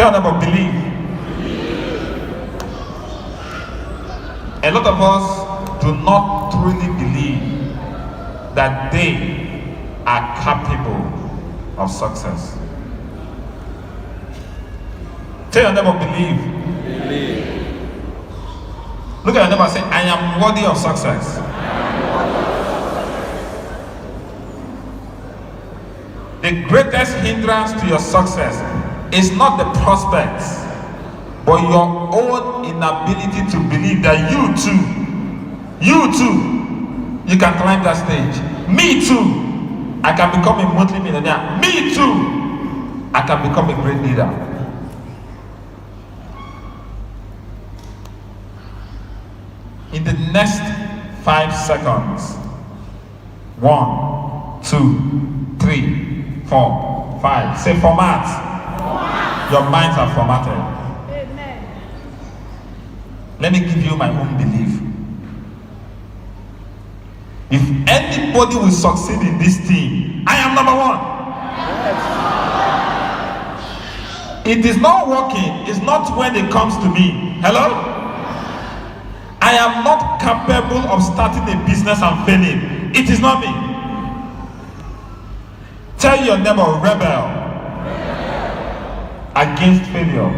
Tell them about believe. A lot of us do not truly believe that they are capable of success. Tell your neighbor, believe. Look at your neighbor and say, I am worthy of success. The greatest hindrance to your success is not the prospects, but your own inability to believe that you too, you can climb that stage. Me too, I can become a multi-millionaire. Me too, I can become a great leader. In the next 5 seconds, 1, 2, 3, 4, 5. Say format. Your minds are formatted. Amen. Let me give you my own belief. If anybody will succeed in this team, I am number 1. It is not working. It's not when it comes to me. Hello? I am not capable of starting a business and failing. It is not me. Tell your neighbor, rebel against failure.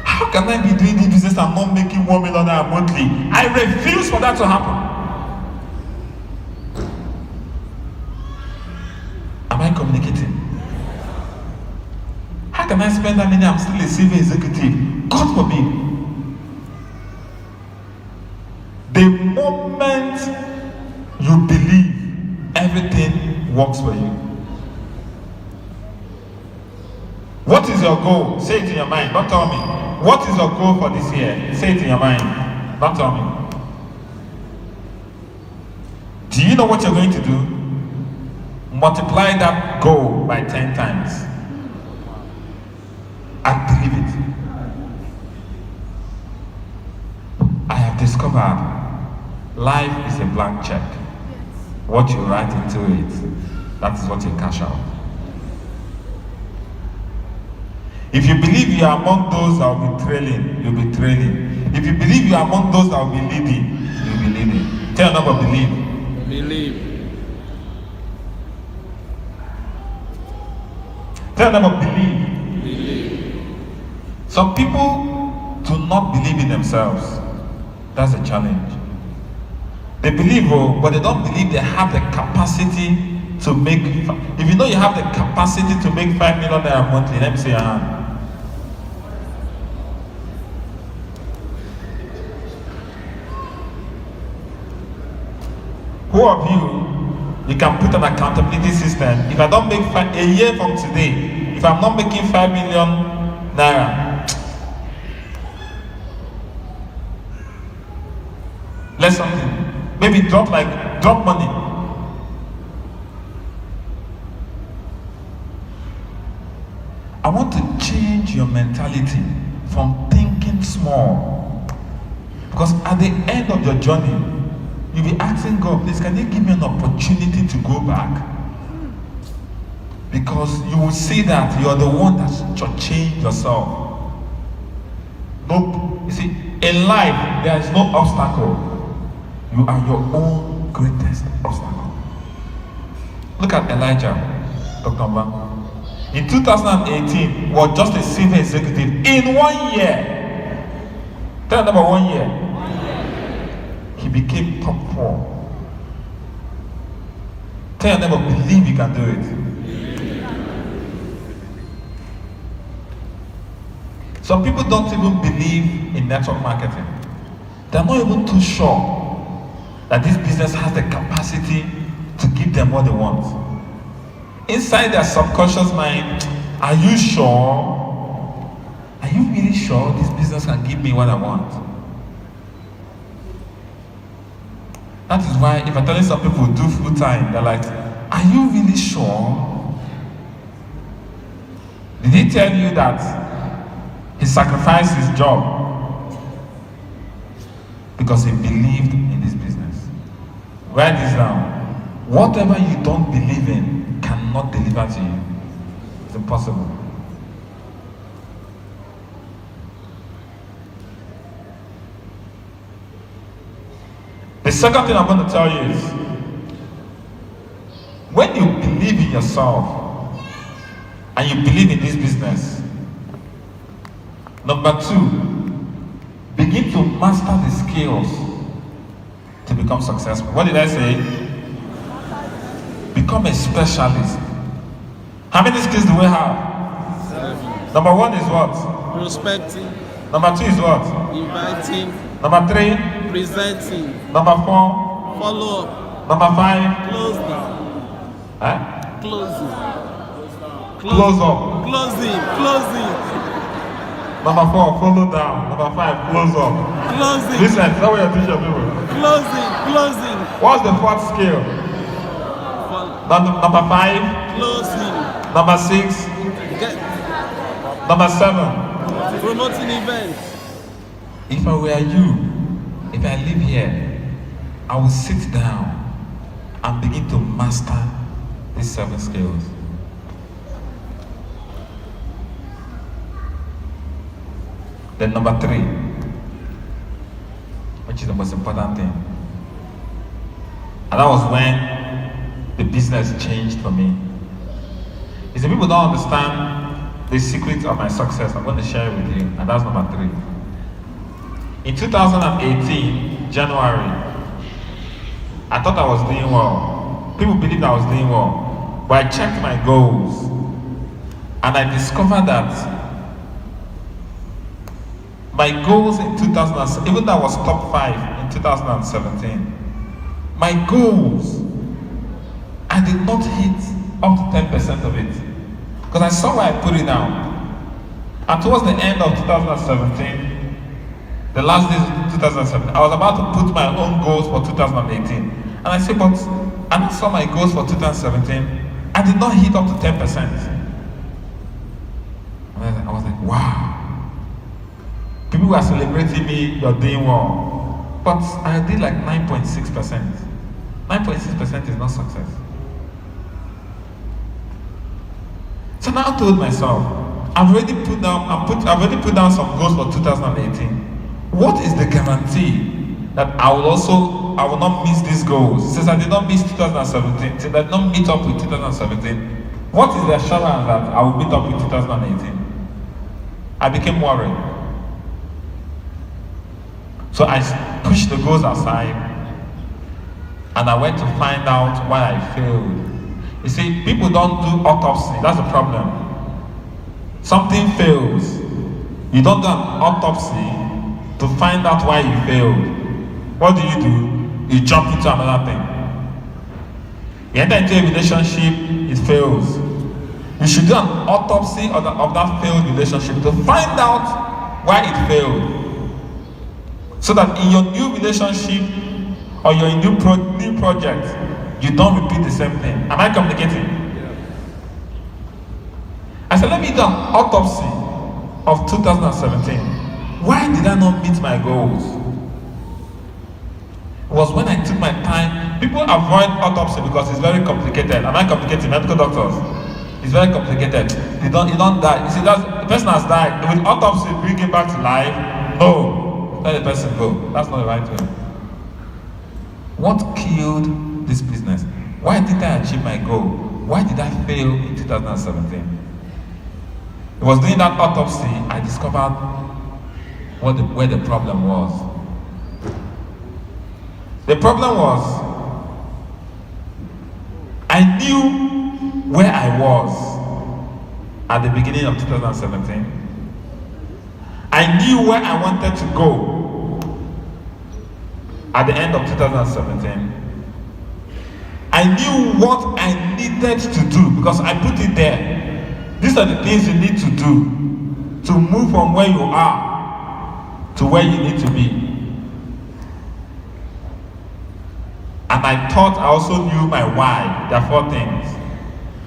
How can I be doing this business and not making $1 million monthly? I refuse for that to happen. Am I communicating? How can I spend that money? I'm still a civil executive. God forbid. The moment you believe, everything works for you. What is your goal? Say it in your mind. Don't tell me. What is your goal for this year? Say it in your mind. Don't tell me. Do you know what you're going to do? Multiply that goal by 10 times. And believe it. I have discovered life is a blank check. What you write into it, that is what you cash out. If you believe you are among those that will be trailing, you'll be trailing. If you believe you are among those that will be leading, you'll be leading. Tell your neighbor, believe. Believe. Tell your neighbor, believe. Believe. Some people do not believe in themselves. That's a challenge. They believe, but they don't believe they have the capacity to make. If you know you have the capacity to make $5 million monthly, let me see your hand. Who of you can put an accountability system? If I don't make a year from today, if I'm not making 5 million naira, let's something. Maybe drop money. I want to change your mentality from thinking small. Because at the end of your journey, you'll be asking God, please, can you give me an opportunity to go back? Because you will see that you are the one that should change yourself. Nope. You see, in life, there is no obstacle. You are your own greatest obstacle. Look at Elijah, Dr. Mba. In 2018, was just a senior executive. In 1 year, tell them about 1 year, he became top 4. Tell them about believe you can do it. Some people don't even believe in network marketing. They're not even too sure that this business has the capacity to give them what they want. Inside their subconscious mind, are you sure? Are you really sure this business can give me what I want? That is why if I'm telling some people do full time, they're like, are you really sure? Did he tell you that he sacrificed his job because he believed in this business? Write this down. Whatever you don't believe in cannot deliver to you. It's impossible. second thing I'm going to tell you is, when you believe in yourself and you believe in this business, number two, begin to master the skills to become successful. What did I say? Become a specialist. How many skills do we have? 7. Number one is what? Prospecting. Number two is what? Inviting. Number three? Presenting. Number four? Follow up. Number five? Closing. Closing. Close up. Closing. Number four, follow down. Number five, close up. Closing. Listen, that's what you're teaching people. Closing. What's the fourth skill? Number five? Closing. Number six? Get Number seven? promoting events. If I were you, if I live here, I will sit down and begin to master these 7 skills. Then number 3, which is the most important thing, and that was when the business changed for me. Is that people don't understand the secret of my success. I'm going to share it with you, and that's number 3. In 2018, January, I thought I was doing well. People believed I was doing well. But I checked my goals and I discovered that my goals in 2007, even though I was top 5 in 2017, my goals, I did not hit up to 10% of it. Because I saw where I put it down. And towards the end of 2017, the last days of 2007, I was about to put my own goals for 2018. And I said, but I saw my goals for 2017. I did not hit up to 10%. And I was like, wow. People were celebrating me, you're doing well. But I did like 9.6%. 9.6% is not success. So now I told myself, I've already put down some goals for 2018. What is the guarantee that I will not miss these goals? Since I did not miss 2017, since I did not meet up with 2017, what is the assurance that I will meet up with 2018? I became worried. So I pushed the goals aside and I went to find out why I failed. You see, people don't do autopsy, that's the problem. Something fails, you don't do an autopsy to find out why you failed. What do? You jump into another thing. You enter into a relationship, it fails. You should do an autopsy of that failed relationship to find out why it failed. So that in your new relationship or your new project, you don't repeat the same thing. Am I communicating? Yeah. I said, let me do an autopsy of 2017. Why did I not meet my goals? It was when I took my time. People avoid autopsy because it's very complicated. Am I complicating? Medical doctors? It's very complicated. You don't die. You see, the person has died. With autopsy, bring him back to life? No. Let the person go. That's not the right way. What killed this business? Why did I achieve my goal? Why did I fail in 2017? It was during that autopsy I discovered where the problem was. The problem was I knew where I was at the beginning of 2017. I knew where I wanted to go at the end of 2017. I knew what I needed to do because I put it there. These are the things you need to do to move from where you are to where you need to be. And I thought I also knew my why. There are 4 things.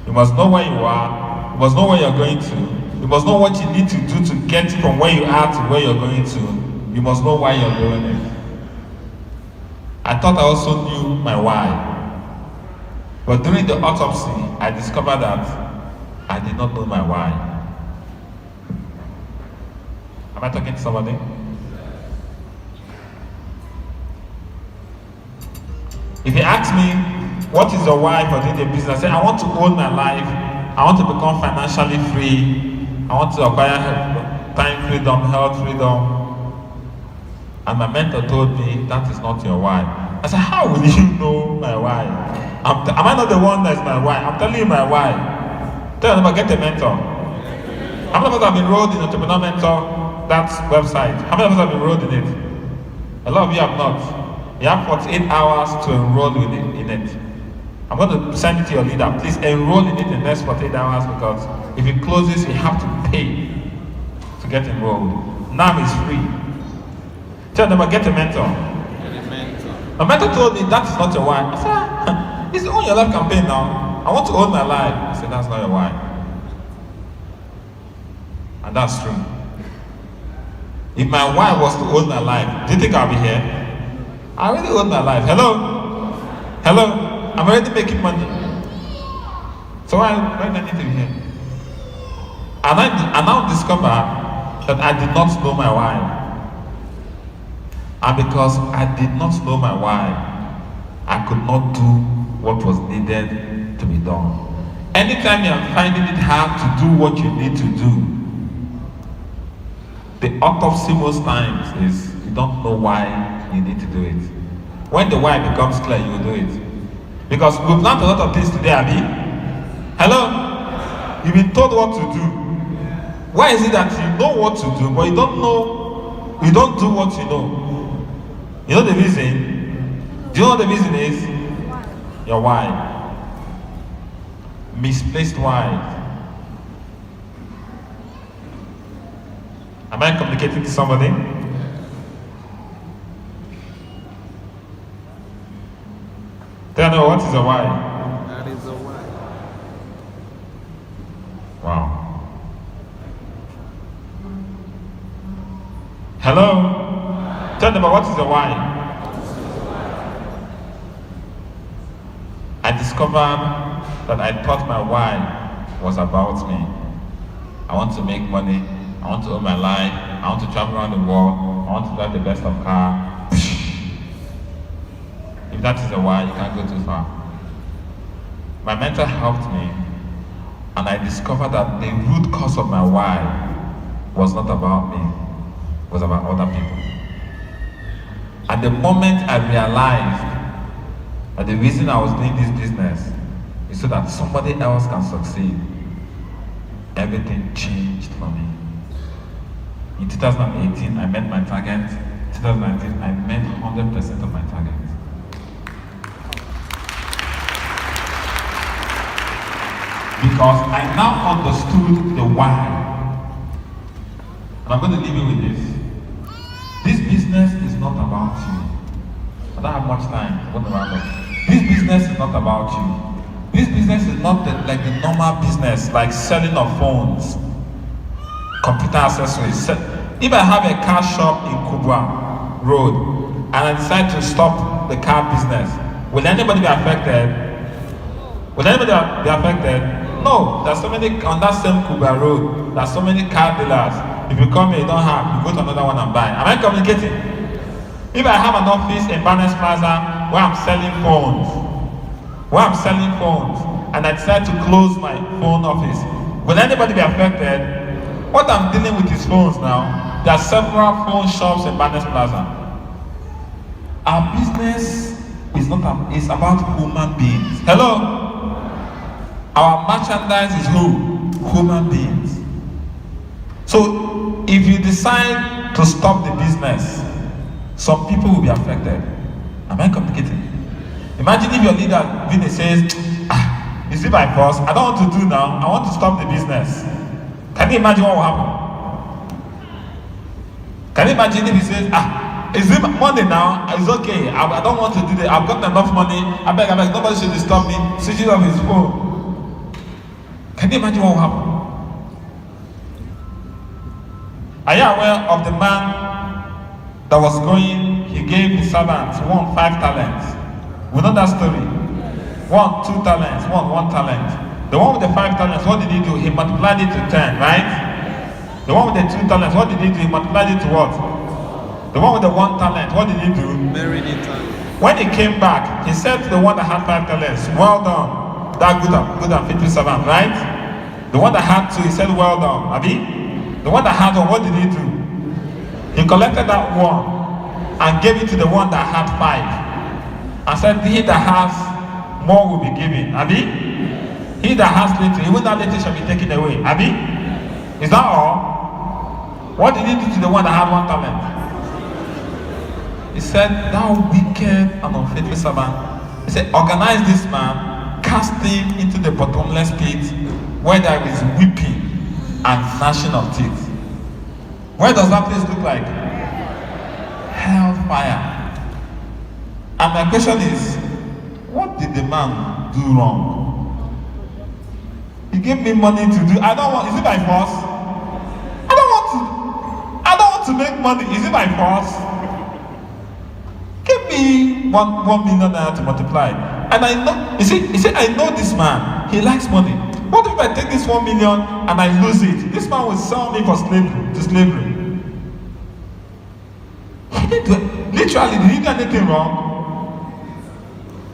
You must know where you are. You must know where you're going to. You must know what you need to do to get from where you are to where you're going to. You must know why you're doing it. I thought I also knew my why. But during the autopsy, I discovered that I did not know my why. Am I talking to somebody? If you ask me, what is your why for doing a business? I say, I want to own my life. I want to become financially free. I want to acquire time freedom, health freedom. And my mentor told me, that is not your why. I said, how will you know my why? Am I not the one that's my why? I'm telling you my why. Tell them, get a mentor. How many of us have enrolled in Entrepreneur Mentor, that website? How many of us have enrolled in it? A lot of you have not. You have 48 hours to enroll in it. I'm going to send it to your leader. Please enroll in it in the next 48 hours, because if it closes, you have to pay to get enrolled. Now it's free. Tell them, get a mentor. My mentor told me, that is not your why. I said, it's Own Your Life campaign now. I want to own my life. I said, that's not your why. And that's true. If my why was to own my life, do you think I'll be here? I already own my life. Hello? Hello? I'm already making money. So why do I need to be here? And I now discover that I did not know my why. And because I did not know my why, I could not do what was needed to be done. Anytime you are finding it hard to do what you need to do, the autopsy most times is you don't know why you need to do it. When the why becomes clear, you will do it. Because we've learned a lot of things today, Abi. Hello? You've been told what to do. Why is it that you know what to do, but you don't do what you know? You know the reason? Do you know what the reason is? Your why. Misplaced why. Am I communicating to somebody? Tell me, what is a why? That is a why. Wow. Hello? Tell them, what is a why? I discovered that I thought my why was about me. I want to make money. I want to own my life. I want to travel around the world. I want to drive the best of car. If that is the why, you can't go too far. My mentor helped me, and I discovered that the root cause of my why was not about me, it was about other people. At the moment I realized that the reason I was doing this business is so that somebody else can succeed, everything changed for me. In 2018, I met my target. 2019, I met 100% of my target. Because I now understood the why. And I'm going to leave you with this. This business is not about you. I don't have much time. I'm going to round up. This business is not about you. This business is not like the normal business, like selling of phones, computer accessories. If I have a car shop in Kubwa Road and I decide to stop the car business, will anybody be affected? Will anybody be affected? No. There's so many on that same Kubwa Road. There's so many car dealers. If you come here, you don't have, you go to another one and buy. Am I communicating? If I have an office in Barnes Plaza where I'm selling phones, and I decide to close my phone office, will anybody be affected? What I'm dealing with is phones now. There are several phone shops in Barnes Plaza. Our business is about human beings. Hello? Our merchandise is who? Human beings. So if you decide to stop the business, some people will be affected. Am I communicating? Imagine if your leader really says, is it my boss? I don't want to do now. I want to stop the business. Can you imagine what will happen? Can you imagine if he says, is it money now? It's okay. I don't want to do that. I've got enough money. I beg, nobody should disturb me. Switch it off his phone. Can you imagine what will happen? Are you aware of the man that was going, he gave his servants 5 talents? We know that story. 2 talents, 1 talent. The one with the 5 talents, what did he do? He multiplied it to 10, right? The one with the 2 talents, what did he do? He multiplied it to what? The one with the 1 talent, what did he do? Buried it. When he came back, he said to the one that had 5 talents, well done, that good and faithful servant, right? The one that had 2, he said, well done. Abi? The one that had 1, what did he do? He collected that 1 and gave it to the one that had 5. And said, he that has more will be given. Abi? He that has little, even that little shall be taken away. Abi? Is that all? What did he do to the one that had 1 talent? He said, thou wicked and unfaithful servant. He said, organize this man, cast him into the bottomless pit where there is weeping and gnashing of teeth. Where does that place look like? Hellfire. And my question is, what did the man do wrong? He gave me money to do. I don't want. Is it by force? I don't want to make money. Is it by force? Give me one million naira to multiply. And I know. He said, I know this man. He likes money. What if I take this 1 million and I lose it? This man will sell me for slavery. He didn't do it. Literally, did he do anything wrong?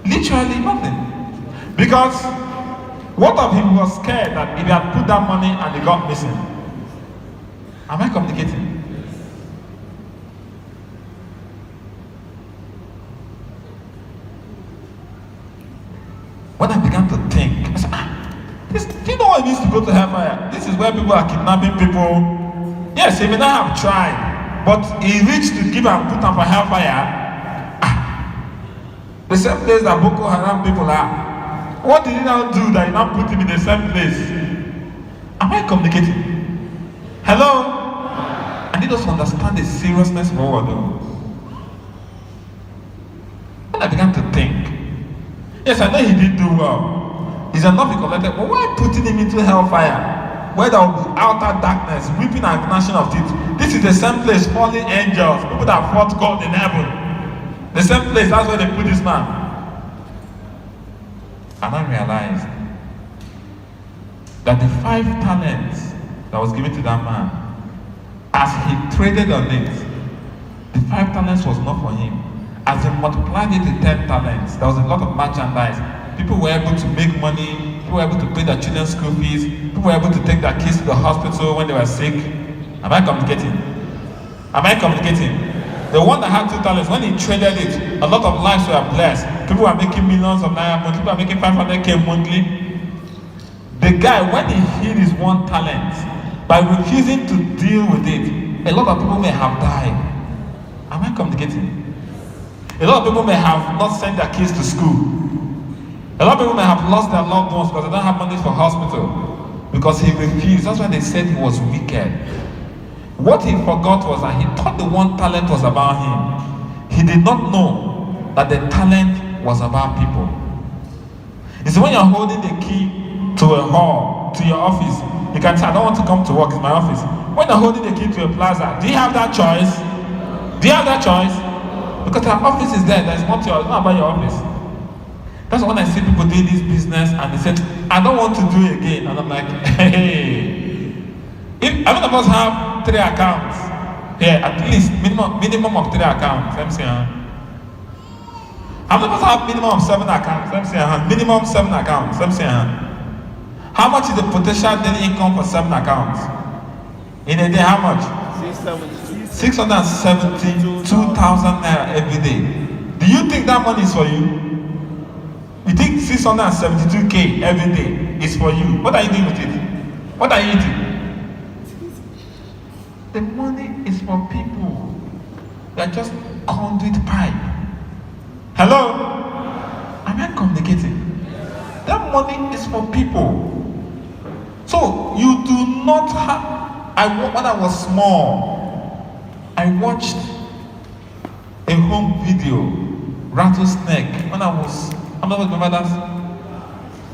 Literally nothing. Because what of him was scared that if he had put that money and he got missing? Am I communicating? When I began to think, I said, do you know what it means to go to hellfire? This is where people are kidnapping people. Yes, he may not have tried, but he reached to give and put them for hellfire. The same place that Boko Haram people are. What did he now do that he now put him in the same place? Am I communicating? Hello? I need us to understand the seriousness of what we're doing. When I began to think, yes, I know he did do well. He's enough he collected, but why putting him into hellfire? Where there will be outer darkness, weeping and gnashing of teeth. This is the same place fallen angels, people that fought God in heaven. The same place, that's where they put this man. And I realized that the 5 talents that was given to that man, as he traded on it, the 5 talents was not for him. As he multiplied it to 10 talents, there was a lot of merchandise. People were able to make money, people were able to pay their children's school fees, people were able to take their kids to the hospital when they were sick. Am I communicating? Am I communicating? The one that had 2 talents, when he traded it, a lot of lives were blessed. People were making millions of naira monthly, people were making 500k monthly. The guy, when he hid his 1 talent, by refusing to deal with it, a lot of people may have died. Am I communicating? A lot of people may have not sent their kids to school. A lot of people may have lost their loved ones because they don't have money for hospital. Because he refused. That's why they said he was wicked. What he forgot was that he thought the 1 talent was about him. He did not know that the talent was about people. You see, when you're holding the key to a hall, to your office, you can say, I don't want to come to work, it's my office. When you're holding the key to a plaza, do you have that choice? Do you have that choice? Because our office is there, it's not about your office. That's when I see people doing this business and they say, I don't want to do it again. And I'm like, hey. If how many of us have 3 accounts? Here, at least minimum of 3 accounts. Let me see. How many of us have minimum of 7 accounts? Let me see. Minimum 7 accounts. Let me see. How much is the potential daily income for 7 accounts? In a day, how much? 672,000 naira every day. Do you think that money is for you? You think 672k every day is for you? What are you doing with it? What are you eating? The money is for people. They are just conduit pipe. Hello? Am I communicating? That money is for people. So you do not have. When I was small, I watched a home video, rattlesnake. When I was, I'm not remember that.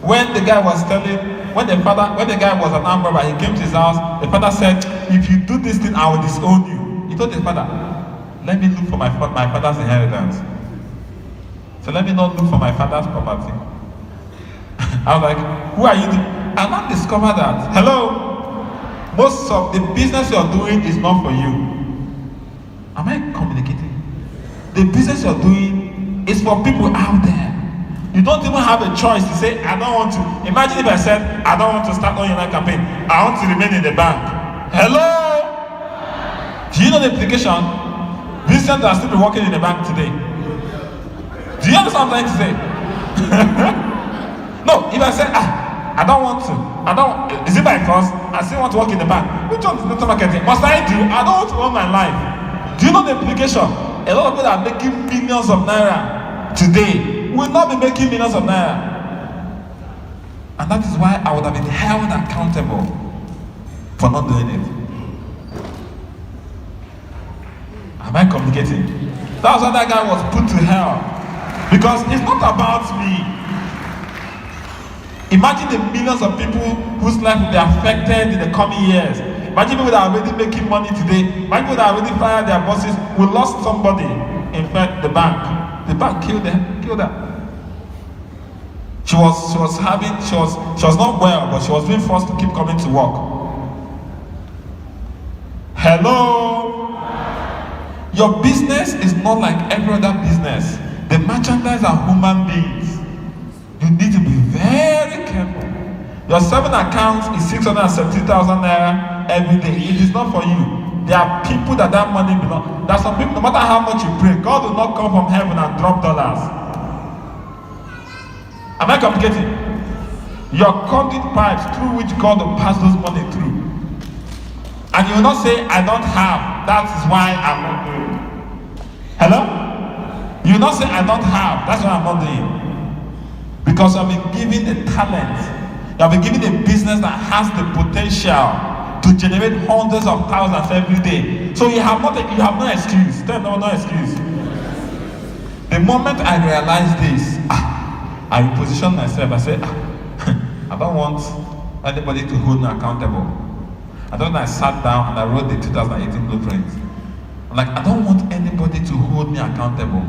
When the guy was telling, when the guy was an armed robber, he came to his house. The father said, "If you do this thing, I will disown you." He told his father, "Let me look for my father's inheritance. So let me not look for my father's property." I was like, "Who are you?" I now discovered that, hello, most of the business you're doing is not for you. Am I communicating? The business you're doing It's for people out there. You don't even have a choice to say, I don't want to. Imagine if I said, I don't want to start on your campaign. I want to remain in the bank. Hello? Do you know the implication? Vincent are still working in the bank today. Do you understand what I'm trying to say? No, if I say, I don't want to. Is it by force? I still want to work in the bank. Which one is network marketing? Must I do? I don't want to own my life. Do you know the implication? A lot of people are making millions of naira today will not be making millions of naira. And that is why I would have been held accountable for not doing it. Am I communicating? That's why that guy was put to hell. Because it's not about me. Imagine the millions of people whose life will be affected in the coming years. Imagine people that are already making money today. Imagine people that are already fired their bosses. We lost somebody. In fact, the bank killed them. She was not well, but she was being forced to keep coming to work. Hello? Your business is not like every other business. The merchandise are human beings. You need to be very careful. Your 7 accounts is 670,000 naira every day. It is not for you. There are people that money belongs. There are some people, no matter how much you pray, God will not come from heaven and drop dollars. Am I communicating? Your conduit pipes through which God will pass those money through. And you will not say, I don't have. That is why I'm not doing. Hello? You will not say, I don't have. That's why I'm not doing. Because you have been given a talent. You have been given a business that has the potential to generate hundreds of thousands every day. So you have no excuse. No excuse. The moment I realized this, I repositioned myself. I said, I don't want anybody to hold me accountable. I sat down and I wrote the 2018 blueprint. I'm like, I don't want anybody to hold me accountable.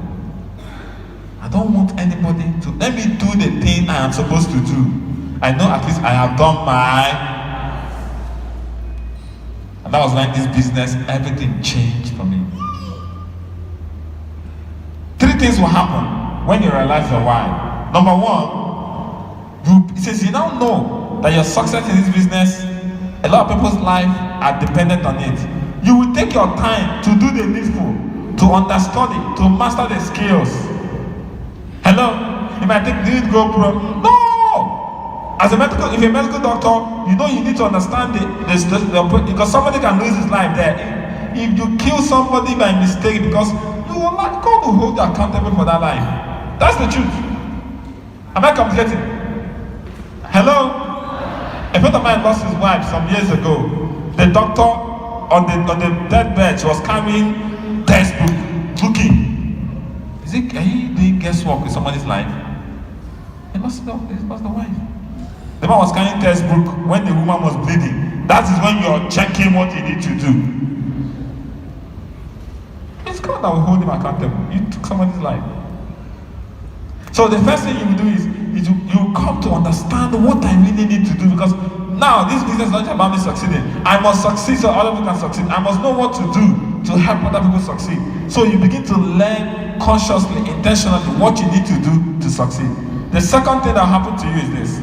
I don't want anybody to, let me do the thing I am supposed to do. I know at least I have done and that was when this business, everything changed for me. 3 things will happen when you realize your why. Number 1, it says you now know that your success in this business, a lot of people's lives are dependent on it. You will take your time to do the needful, to understudy, to master the skills. Hello? You might think, did it go pro? No! If you're a medical doctor, you know you need to understand because somebody can lose his life there. If you kill somebody by mistake, because God will hold you accountable for that life. That's the truth. Am I communicating? Hello? A friend of mine lost his wife some years ago. The doctor on the deathbed, she was carrying textbook, looking. Are you doing guesswork with somebody's life? He lost the wife. The man was carrying textbook when the woman was bleeding. That is when you're checking what you need to do. It's God that will hold him accountable. You took somebody's life. So the first thing you will do is you come to understand what I really need to do, because now this business is not about me succeeding. I must succeed so other people can succeed. I must know what to do to help other people succeed. So you begin to learn consciously, intentionally what you need to do to succeed. The second thing that will happen to you is this.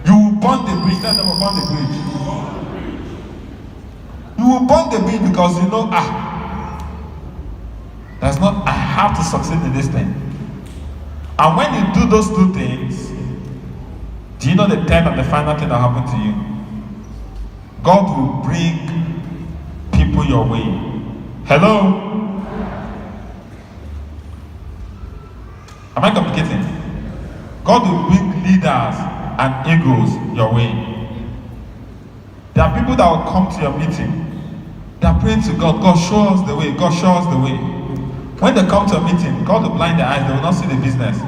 You will burn the bridge. Tell them to burn the bridge. You will burn the bridge because you know, I have to succeed in this thing. And when you do those 2 things, do you know the third and the final thing that will happen to you? God will bring people your way. Hello? Am I communicating? God will bring leaders and eagles your way. There are people that will come to your meeting. They are praying to God. God, show us the way. God, show us the way. When they come to a meeting, God will blind their eyes. They will not see the business.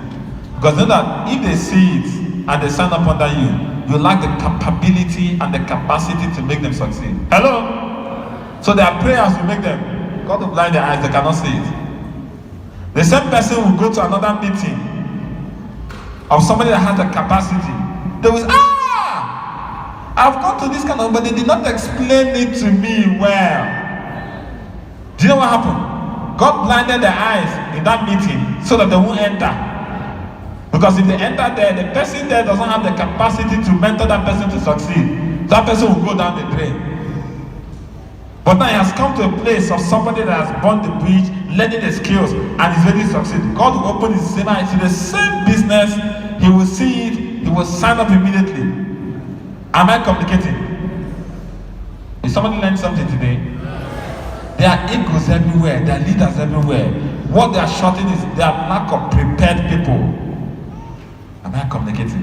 Because they know that if they see it and they sign up under you, you lack the capability and the capacity to make them succeed. Hello? So their prayers will make them. God will blind their eyes. They cannot see it. The same person will go to another meeting of somebody that has the capacity. They will say, I've gone to this kind of, but they did not explain it to me well. Do you know what happened? God blinded their eyes in that meeting so that they won't enter. Because if they enter there, the person there doesn't have the capacity to mentor that person to succeed. That person will go down the drain. But now he has come to a place of somebody that has burned the bridge, learning the skills, and is ready to succeed. God will open his same eyes to the same business. He will see it. He will sign up immediately. Am I communicating? Is somebody learning something today? There are egos everywhere. There are leaders everywhere. What they are shorting is their lack of prepared people. Am I communicating?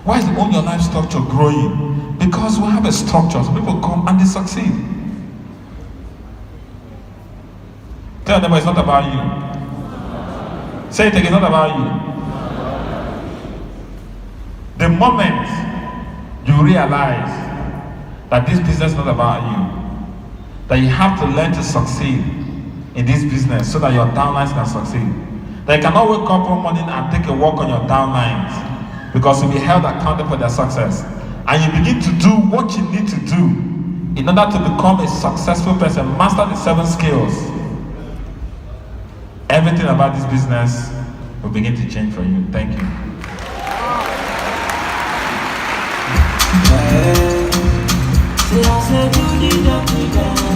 Why is Own Your Life structure growing? Because we have a structure. So people come and they succeed. Tell them it's not about you. Say it again, it's not about you. The moment you realize that this business is not about you, that you have to learn to succeed in this business so that your downlines can succeed. That you cannot wake up one morning and take a walk on your downlines because you'll be held accountable for their success. And you begin to do what you need to do in order to become a successful person, master the 7 skills. Everything about this business will begin to change for you. Thank you. Say I said you need a